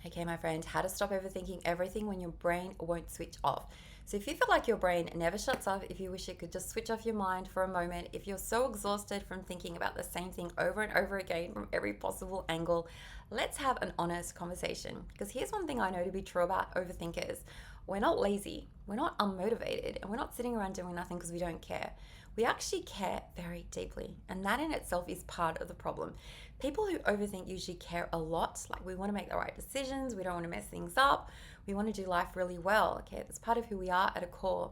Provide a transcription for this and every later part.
Okay, my friend, how to stop overthinking everything when your brain won't switch off. So, if you feel like your brain never shuts off, if you wish it could just switch off your mind for a moment, if you're so exhausted from thinking about the same thing over and over again from every possible angle, let's have an honest conversation. Because here's one thing I know to be true about overthinkers: we're not lazy, we're not unmotivated, and we're not sitting around doing nothing because we don't care. We actually care very deeply, and that in itself is part of the problem. People who overthink usually care a lot. Like, we want to make the right decisions, we don't want to mess things up, we want to do life really well. Okay, that's part of who we are at a core.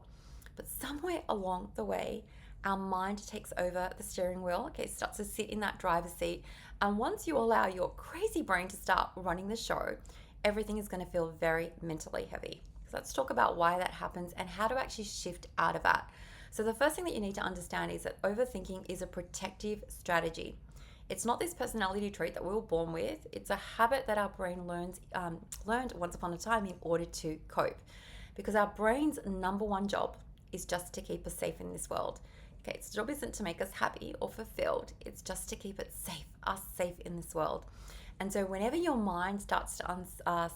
But somewhere along the way, our mind takes over the steering wheel, okay, starts to sit in that driver's seat. And once you allow your crazy brain to start running the show, everything is going to feel very mentally heavy. So let's talk about why that happens and how to actually shift out of that. So, the first thing that you need to understand is that overthinking is a protective strategy. It's not this personality trait that we were born with. It's a habit that our brain learned once upon a time in order to cope. Because our brain's number one job is just to keep us safe in this world. Okay, its job isn't to make us happy or fulfilled. It's just to keep us safe in this world. And so, whenever your mind starts to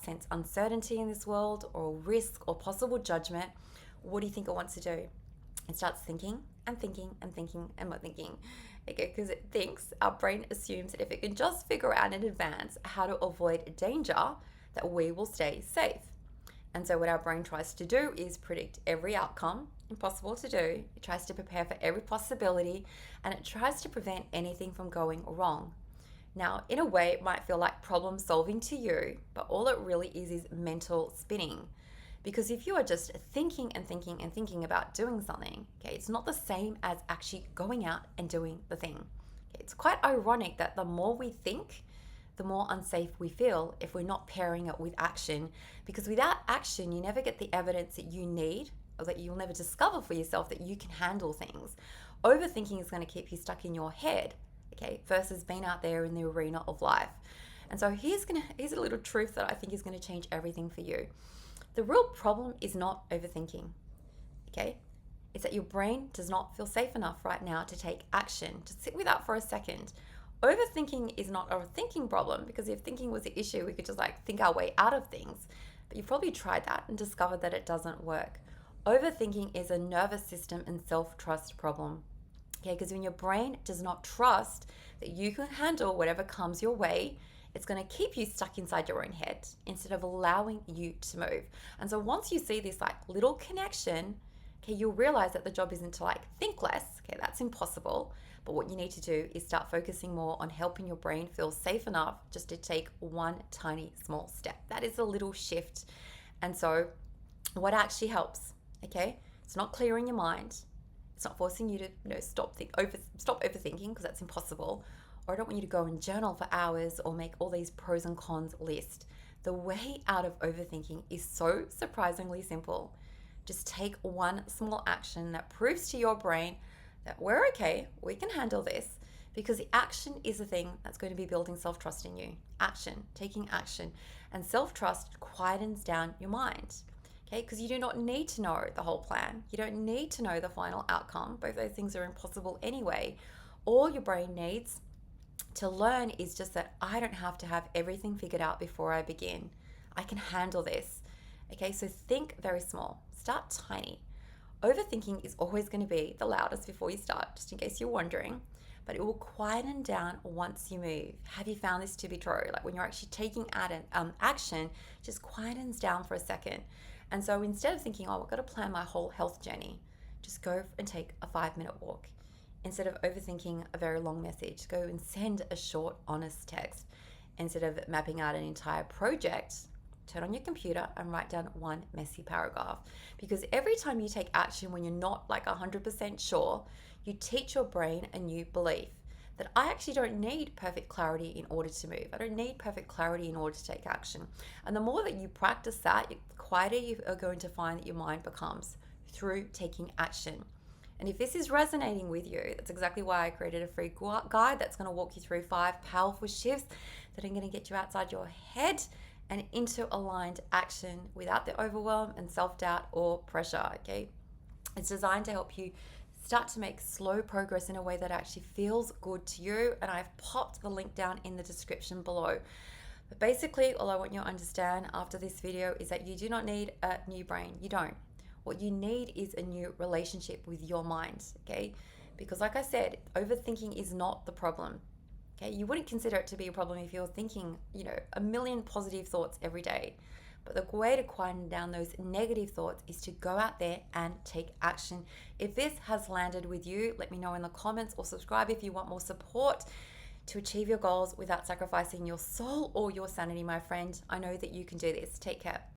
sense uncertainty in this world, or risk, or possible judgment, what do you think it wants to do? It starts thinking and thinking and thinking and more thinking. Okay, because it thinks, our brain assumes that if it can just figure out in advance how to avoid danger, that we will stay safe. And so what our brain tries to do is predict every outcome impossible to do. It tries to prepare for every possibility, and it tries to prevent anything from going wrong. Now, in a way, it might feel like problem solving to you, but all it really is mental spinning. Because if you are just thinking and thinking and thinking about doing something, okay, it's not the same as actually going out and doing the thing. Okay, it's quite ironic that the more we think, the more unsafe we feel if we're not pairing it with action. Because without action, you never get the evidence that you need, or that you'll never discover for yourself that you can handle things. Overthinking is going to keep you stuck in your head, okay, versus being out there in the arena of life. And so here's a little truth that I think is going to change everything for you. The real problem is not overthinking, okay? It's that your brain does not feel safe enough right now to take action. Just sit with that for a second. Overthinking is not a thinking problem, because if thinking was the issue, we could just think our way out of things. But you've probably tried that and discovered that it doesn't work. Overthinking is a nervous system and self-trust problem, okay? Because when your brain does not trust that you can handle whatever comes your way, it's going to keep you stuck inside your own head instead of allowing you to move. And so once you see this little connection, okay, you'll realize that the job isn't to think less. Okay, that's impossible. But what you need to do is start focusing more on helping your brain feel safe enough just to take one tiny small step. That is a little shift. And so what actually helps, okay? It's not clearing your mind. It's not forcing you to stop overthinking, because that's impossible. Or I don't want you to go and journal for hours or make all these pros and cons list. The way out of overthinking is so surprisingly simple. Just take one small action that proves to your brain that we're okay, we can handle this, because the action is the thing that's going to be building self-trust in you. Action, taking action. And self-trust quietens down your mind. Okay, because you do not need to know the whole plan. You don't need to know the final outcome. Both those things are impossible anyway. All your brain needs to learn is just that I don't have to have everything figured out before I begin. I can handle this. Okay, so think very small. Start tiny. Overthinking is always going to be the loudest before you start, just in case you're wondering, but it will quieten down once you move. Have you found this to be true? When you're actually taking action, just quietens down for a second. And so instead of thinking, I've got to plan my whole health journey, just go and take a 5-minute walk. Instead of overthinking a very long message, go and send a short, honest text. Instead of mapping out an entire project, turn on your computer and write down one messy paragraph. Because every time you take action when you're not 100% sure, you teach your brain a new belief that I actually don't need perfect clarity in order to move. I don't need perfect clarity in order to take action. And the more that you practice that, the quieter you are going to find that your mind becomes through taking action. And if this is resonating with you, that's exactly why I created a free guide that's going to walk you through 5 powerful shifts that are going to get you outside your head and into aligned action without the overwhelm and self-doubt or pressure, okay? It's designed to help you start to make slow progress in a way that actually feels good to you. And I've popped the link down in the description below. But basically, all I want you to understand after this video is that you do not need a new brain. You don't. What you need is a new relationship with your mind, okay? Because like I said, overthinking is not the problem. Okay, you wouldn't consider it to be a problem if you're thinking, a million positive thoughts every day. But the way to quieten down those negative thoughts is to go out there and take action. If this has landed with you, let me know in the comments, or subscribe if you want more support to achieve your goals without sacrificing your soul or your sanity, my friend. I know that you can do this. Take care.